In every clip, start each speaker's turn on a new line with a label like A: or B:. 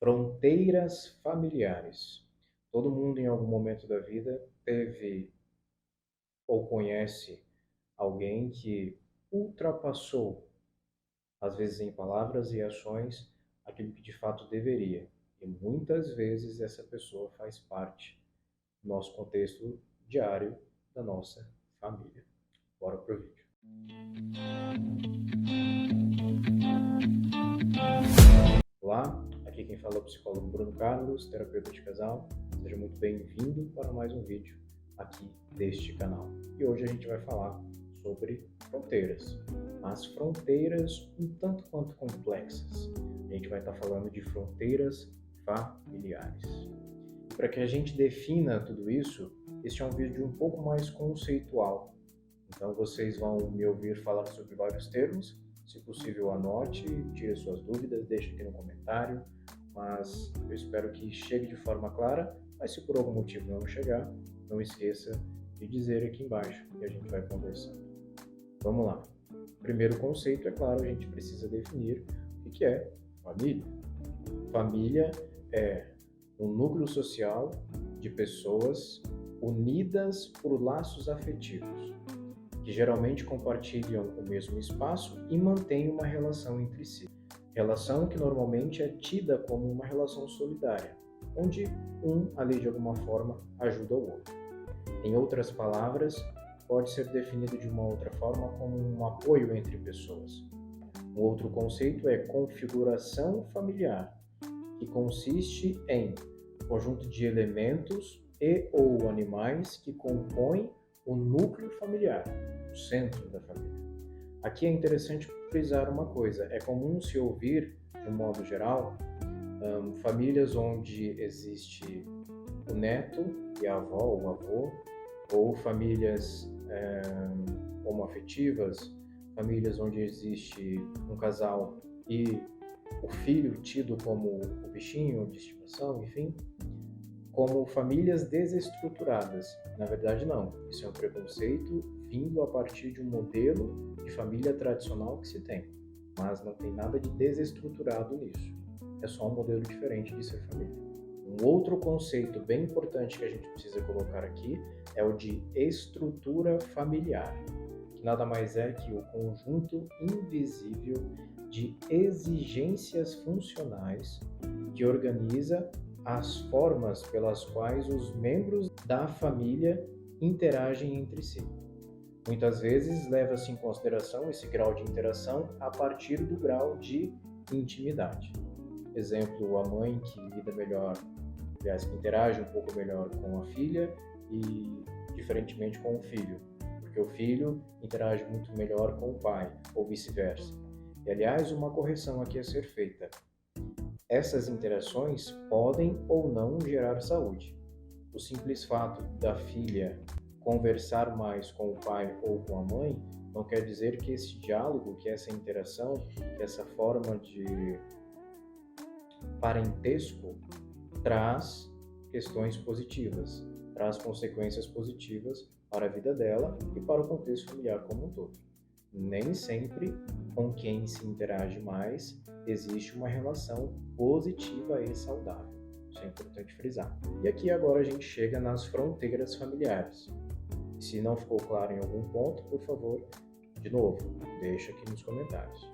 A: Fronteiras familiares. Todo mundo em algum momento da vida teve ou conhece alguém que ultrapassou, às vezes em palavras e ações, aquilo que de fato deveria. E muitas vezes essa pessoa faz parte do nosso contexto diário, da nossa família. Bora pro vídeo. Olá, aqui quem fala é o psicólogo Bruno Carlos, terapeuta de casal. Seja muito bem-vindo para mais um vídeo aqui deste canal. E hoje a gente vai falar sobre fronteiras, mas fronteiras um tanto quanto complexas. A gente vai estar falando de fronteiras familiares. Para que a gente defina tudo isso, este é um vídeo um pouco mais conceitual. Então vocês vão me ouvir falar sobre vários termos. Se possível, anote, tire suas dúvidas, deixe aqui no comentário, mas eu espero que chegue de forma clara, mas se por algum motivo não chegar, não esqueça de dizer aqui embaixo e a gente vai conversando. Vamos lá. Primeiro conceito, é claro, a gente precisa definir o que é família. Família é um núcleo social de pessoas unidas por laços afetivos, que geralmente compartilham o mesmo espaço e mantêm uma relação entre si. Relação que normalmente é tida como uma relação solidária, onde um, ali de alguma forma, ajuda o outro. Em outras palavras, pode ser definido de uma outra forma como um apoio entre pessoas. Um outro conceito é configuração familiar, que consiste em conjunto de elementos e ou animais que compõem o núcleo familiar, o centro da família. Aqui é interessante frisar uma coisa: é comum se ouvir, de um modo geral, famílias onde existe o neto e a avó ou o avô, ou famílias homoafetivas, famílias onde existe um casal e o filho tido como o bichinho de estimação, enfim, como famílias desestruturadas. Na verdade, não. Isso é um preconceito vindo a partir de um modelo de família tradicional que se tem, mas não tem nada de desestruturado nisso. É só um modelo diferente de ser família. Um outro conceito bem importante que a gente precisa colocar aqui é o de estrutura familiar, que nada mais é que o conjunto invisível de exigências funcionais que organiza as formas pelas quais os membros da família interagem entre si. Muitas vezes leva-se em consideração esse grau de interação a partir do grau de intimidade. Exemplo, a mãe que lida melhor, aliás, que interage um pouco melhor com a filha e diferentemente com o filho, porque o filho interage muito melhor com o pai, ou vice-versa. E, aliás, uma correção aqui a ser feita. Essas interações podem ou não gerar saúde. O simples fato da filha conversar mais com o pai ou com a mãe não quer dizer que esse diálogo, que essa interação, que essa forma de parentesco traz questões positivas, traz consequências positivas para a vida dela e para o contexto familiar como um todo. Nem sempre com quem se interage mais existe uma relação positiva e saudável. Isso é importante frisar. E aqui agora a gente chega nas fronteiras familiares. Se não ficou claro em algum ponto, por favor, de novo, deixa aqui nos comentários.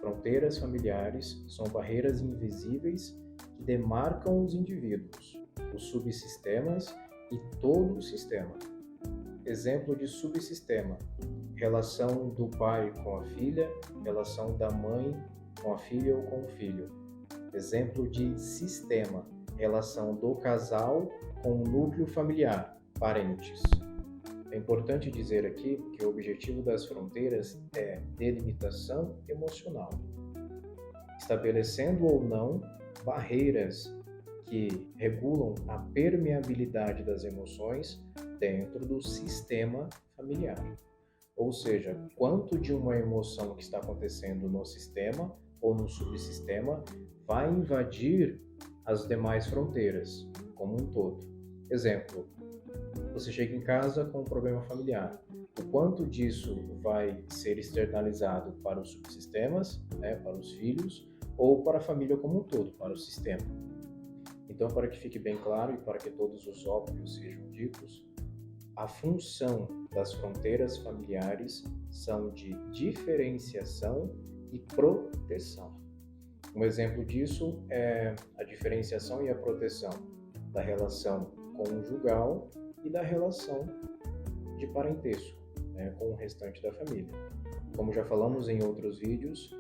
A: Fronteiras familiares são barreiras invisíveis que demarcam os indivíduos, os subsistemas e todo o sistema. Exemplo de subsistema: relação do pai com a filha, relação da mãe com a filha ou com o filho. Exemplo de sistema: relação do casal com o núcleo familiar, parentes. É importante dizer aqui que o objetivo das fronteiras é delimitação emocional, estabelecendo ou não barreiras que regulam a permeabilidade das emoções dentro do sistema familiar. Ou seja, quanto de uma emoção que está acontecendo no sistema ou no subsistema vai invadir as demais fronteiras como um todo. Exemplo: você chega em casa com um problema familiar. O quanto disso vai ser externalizado para os subsistemas, para os filhos, ou para a família como um todo, para o sistema. Então, para que fique bem claro e para que todos os óbvios sejam ditos, a função das fronteiras familiares são de diferenciação e proteção. Um exemplo disso é a diferenciação e a proteção da relação conjugal e da relação de parentesco, né, com o restante da família. Como já falamos em outros vídeos,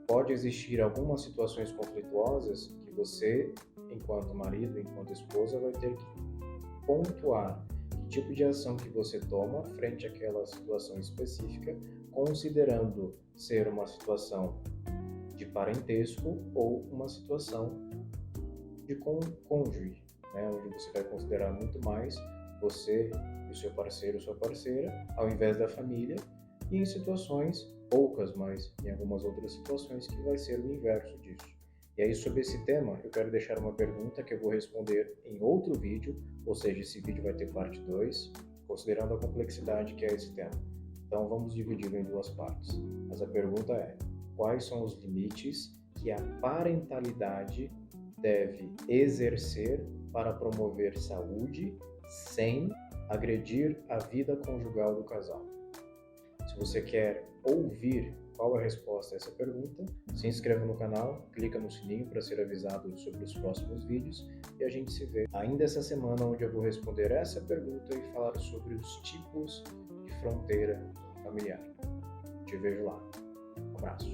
A: pode existir algumas situações conflituosas que você, enquanto marido, enquanto esposa, vai ter que pontuar que tipo de ação que você toma frente àquela situação específica, considerando ser uma situação de parentesco ou uma situação de cônjuge, né, onde você vai considerar muito mais você e o seu parceiro ou sua parceira, ao invés da família, e em situações poucas, mas em algumas outras situações que vai ser o inverso disso. E aí, sobre esse tema, eu quero deixar uma pergunta que eu vou responder em outro vídeo, ou seja, esse vídeo vai ter parte 2, considerando a complexidade que é esse tema. Então, vamos dividi-lo em duas partes. Mas a pergunta é: quais são os limites que a parentalidade deve exercer para promover saúde sem agredir a vida conjugal do casal? Se você quer ouvir qual é a resposta a essa pergunta, se inscreva no canal, clica no sininho para ser avisado sobre os próximos vídeos e a gente se vê ainda essa semana, onde eu vou responder essa pergunta e falar sobre os tipos de fronteira familiar. Te vejo lá. Um abraço.